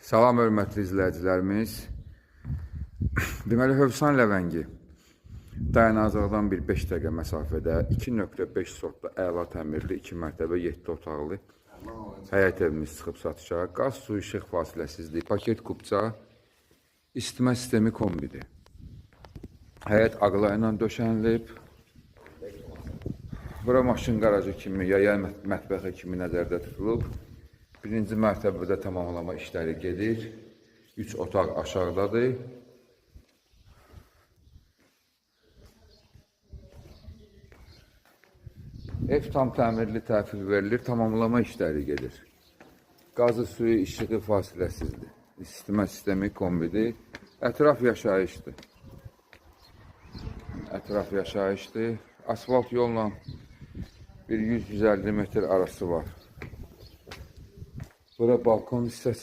Salam hörmətli izləyicilərimiz. Deməli, Hövsan Ləvəngi dayanacaqdan bir 5 dəqiqə məsafədə 2.5 sotda əla təmirli 2 mərtəbə 7 otaqlı həyət evimiz çıxıb satışa. Qaz, su, işıq fasiləsizlik, paket kupça, isitmə sistemi kombidir. Həyət ağla ilə döşənilib. Bura maşın qarajı kimi, yaya mətbəxi kimi nəzərdə tutulub. Birinci mərtəbədə tamamlama işləri gedir. 3 otaq aşağıdadır. Ev tam təmirli təhvil verilir, tamamlama işləri gedir. Qazı, suyu, işığı fasiləsizdir. İsitmə sistemi kombidir. Ətraf yaşayışdır. Ətraf yaşayışdır. Asfalt yolla bir 100-150 metr arası var. Bura balkon hissəsi.